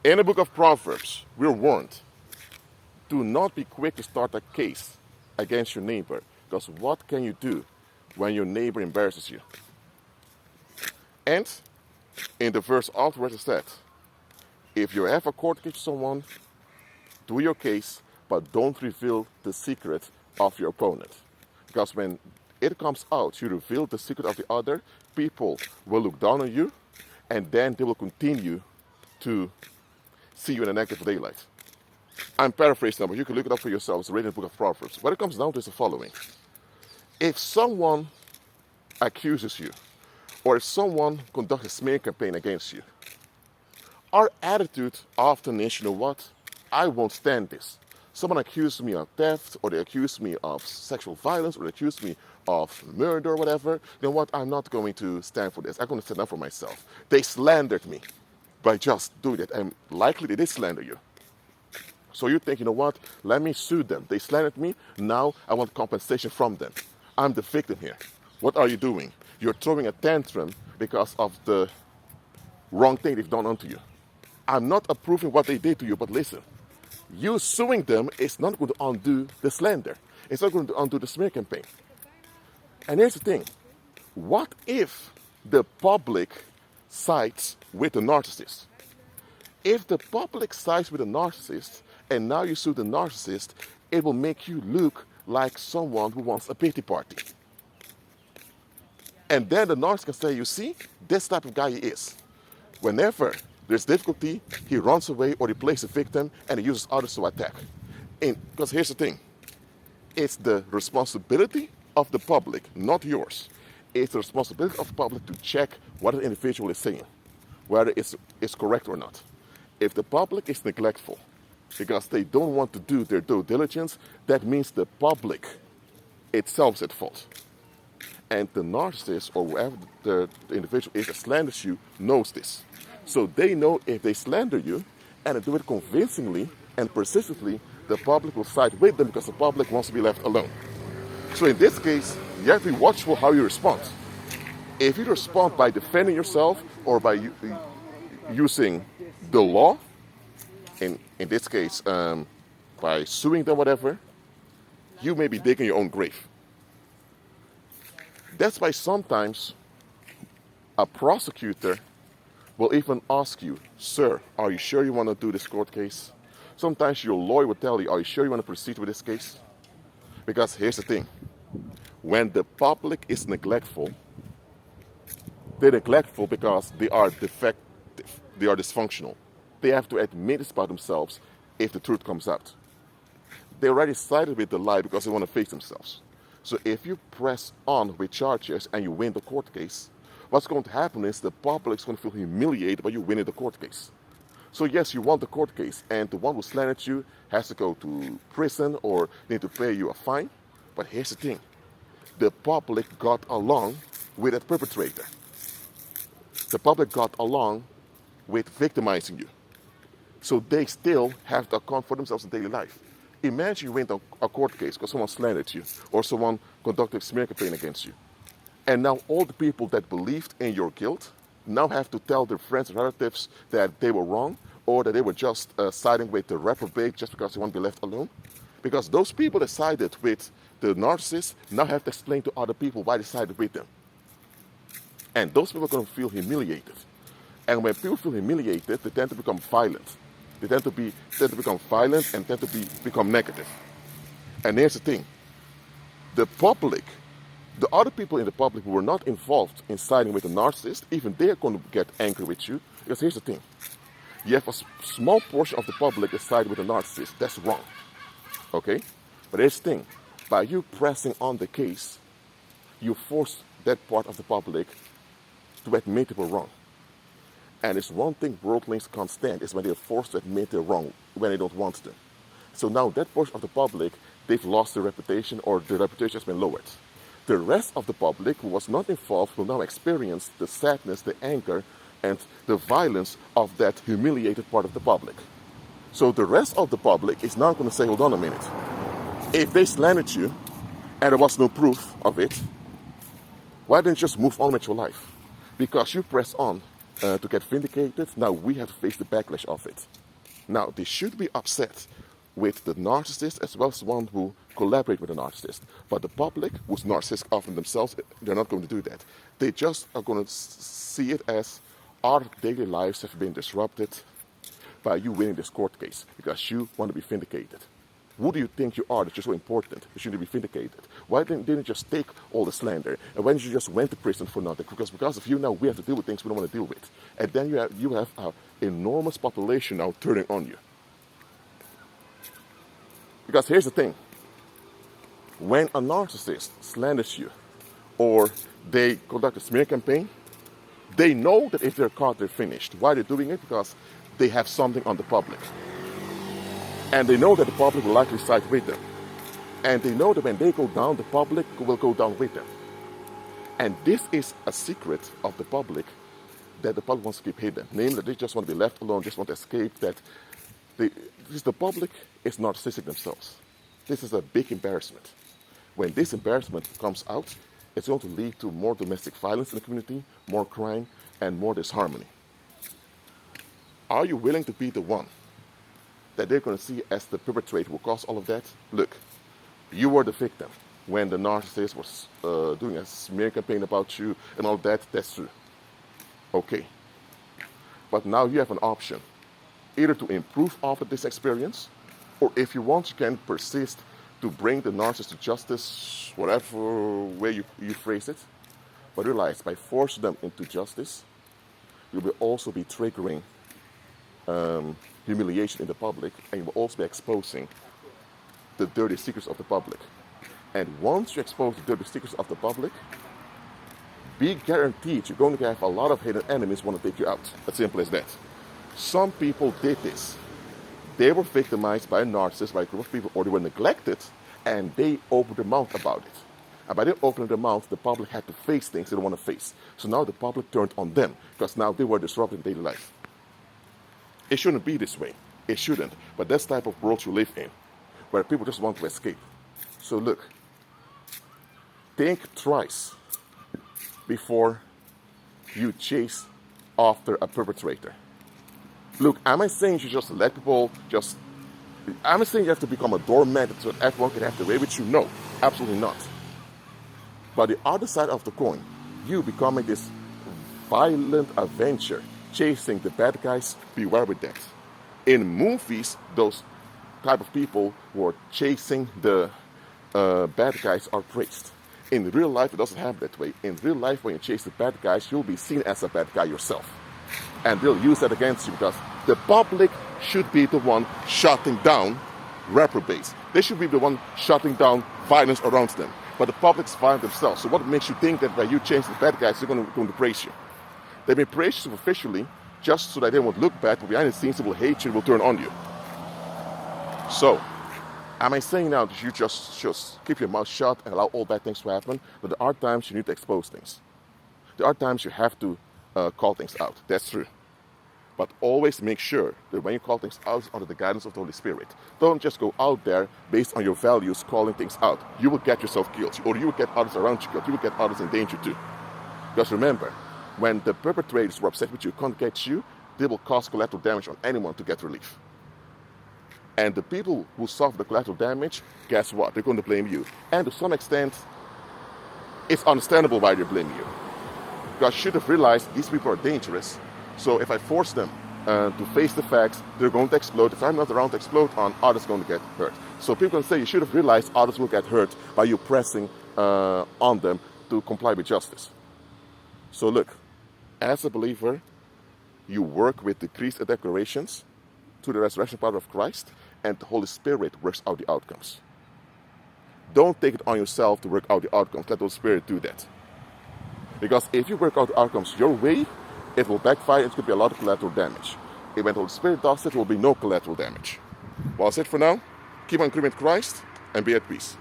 In the book of Proverbs, we're warned, do not be quick to start a case against your neighbor, because what can you do when your neighbor embarrasses you? And in the verse afterwards it said, if you have a court case with someone, do your case, but don't reveal the secret of your opponent. Because when it comes out, you reveal the secret of the other, people will look down on you, and then they will continue to see you in a negative daylight. I'm paraphrasing now, but you can look it up for yourselves, read in the book of Proverbs. What it comes down to is the following. If someone accuses you, or if someone conducts a smear campaign against you, our attitude often is, you know what, I won't stand this. Someone accused me of theft, or they accused me of sexual violence, or they accused me of murder or whatever. You know what, I'm not going to stand for this. I'm going to stand up for myself. They slandered me by just doing it, and likely they did slander you. So you think, you know what, let me sue them. They slandered me, now I want compensation from them. I'm the victim here. What are you doing? You're throwing a tantrum because of the wrong thing they've done unto you. I'm not approving what they did to you, but listen, you suing them is not going to undo the slander. It's not going to undo the smear campaign. And here's the thing. What if the public sides with the narcissist? If the public sides with the narcissist, and now you sue the narcissist, it will make you look like someone who wants a pity party. And then the narcissist can say, you see, this type of guy he is. Whenever there's difficulty, he runs away or he plays a victim and he uses others to attack. Because here's the thing. It's the responsibility of the public, not yours. It's the responsibility of the public to check what an individual is saying, whether it's correct or not. If the public is neglectful because they don't want to do their due diligence, that means the public itself is at fault. And the narcissist or whoever the individual is that slanders you knows this. So they know if they slander you and they do it convincingly and persistently, the public will side with them because the public wants to be left alone. So in this case, you have to be watchful how you respond. If you respond by defending yourself or by using the law, in this case, by suing them, whatever, you may be digging your own grave. That's why sometimes a prosecutor will even ask you, sir, are you sure you want to do this court case? Sometimes your lawyer will tell you, are you sure you want to proceed with this case? Because here's the thing. When the public is neglectful, they're neglectful because they are defective, they are dysfunctional. They have to admit this about themselves if the truth comes out. They already sided with the lie because they want to face themselves. So if you press on with charges and you win the court case, what's going to happen is the public is going to feel humiliated by you winning the court case. So yes, you won the court case, and the one who slandered you has to go to prison or need to pay you a fine. But here's the thing. The public got along with that perpetrator. The public got along with victimizing you. So they still have to account for themselves in daily life. Imagine you win a court case because someone slandered you or someone conducted a smear campaign against you. And now all the people that believed in your guilt now have to tell their friends and relatives that they were wrong or that they were just siding with the reprobate just because they want to be left alone. Because those people that sided with the narcissist now have to explain to other people why they sided with them. And those people are going to feel humiliated. And when people feel humiliated, they tend to become violent. They tend to become violent and tend to become negative. And here's the thing. The public, the other people in the public who were not involved in siding with the narcissist, even they are going to get angry with you. Because here's the thing. You have a small portion of the public that side with the narcissist. That's wrong. Okay? But here's the thing. By you pressing on the case, you force that part of the public to admit they were wrong. And it's one thing worldlings can't stand is when they're forced to admit they're wrong when they don't want to. So now that portion of the public, they've lost their reputation or their reputation has been lowered. The rest of the public who was not involved will now experience the sadness, the anger, and the violence of that humiliated part of the public. So the rest of the public is now going to say, hold on a minute. If they slandered you and there was no proof of it, why didn't you just move on with your life? Because you press on to get vindicated. Now we have to face the backlash of it. Now, they should be upset with the narcissist as well as the one who collaborate with the narcissist. But the public, who's narcissistic often themselves, they're not going to do that. They just are going to see it as our daily lives have been disrupted by you winning this court case because you want to be vindicated. Who do you think you are that you're so important that you need to be vindicated? Why didn't you just take all the slander? And when you just went to prison for nothing? Because of you now we have to deal with things we don't want to deal with. And then you have an enormous population now turning on you. Because here's the thing. When a narcissist slanders you or they conduct a smear campaign, they know that if they're caught, they're finished. Why are they doing it? Because they have something on the public. And they know that the public will likely side with them. And they know that when they go down, the public will go down with them. And this is a secret of the public that the public wants to keep hidden. Namely, that they just want to be left alone, just want to escape. That the public is narcissistic themselves. This is a big embarrassment. When this embarrassment comes out, it's going to lead to more domestic violence in the community, more crime, and more disharmony. Are you willing to be the one that they're going to see as the perpetrator who caused all of that? Look, you were the victim when the narcissist was doing a smear campaign about you and all that. That's true. Okay. But now you have an option. Either to improve after this experience, or if you want, you can persist to bring the narcissist to justice, whatever way you phrase it. But realize, by forcing them into justice, you will also be triggering humiliation in the public, and you will also be exposing the dirty secrets of the public. And once you expose the dirty secrets of the public, be guaranteed you're going to have a lot of hidden enemies want to take you out. As simple as that. Some people did this. They were victimized by a narcissist, by a group of people, or they were neglected, and they opened their mouth about it. And by them opening their mouth, the public had to face things they don't want to face. So now the public turned on them, because now they were disrupting daily life. It shouldn't be this way. It shouldn't. But that's the type of world you live in, where people just want to escape. So look, think thrice before you chase after a perpetrator. Look, am I saying you just let people just... Am I saying you have to become a doormat so that everyone can have the way with you? No, absolutely not. But the other side of the coin, you becoming this violent avenger, chasing the bad guys, beware with that. In movies, those type of people who are chasing the bad guys are praised. In real life, it doesn't happen that way. In real life, when you chase the bad guys, you'll be seen as a bad guy yourself. And they'll use that against you because the public should be the one shutting down reprobates. They should be the one shutting down violence around them. But the public's violent themselves. So what makes you think that by you change the bad guys, they're going to praise you? They may praise you superficially just so that they won't look bad, but behind the scenes they will hate you and will turn on you. So, am I saying now that you just keep your mouth shut and allow all bad things to happen? But there are times you need to expose things. There are times you have to call things out. That's true. But always make sure that when you call things out, it's under the guidance of the Holy Spirit. Don't just go out there based on your values calling things out. You will get yourself killed, or you will get others around you killed. You will get others in danger too. Because remember, when the perpetrators were upset with you, can't get you, they will cause collateral damage on anyone to get relief. And the people who suffer the collateral damage, guess what? They're going to blame you. And to some extent, it's understandable why they're blaming you. Because you should have realized these people are dangerous. So if I force them to face the facts, they're going to explode. If I'm not around to explode on, others are going to get hurt. So people can say you should have realized others will get hurt by you pressing on them to comply with justice. So look, as a believer, you work with decrees and declarations to the resurrection power of Christ, and the Holy Spirit works out the outcomes. Don't take it on yourself to work out the outcomes. Let the Holy Spirit do that. Because if you work out the outcomes your way, it will backfire. It could be a lot of collateral damage. If when the Holy Spirit does it, there will be no collateral damage. Well, that's it for now. Keep on agreeing with Christ and be at peace.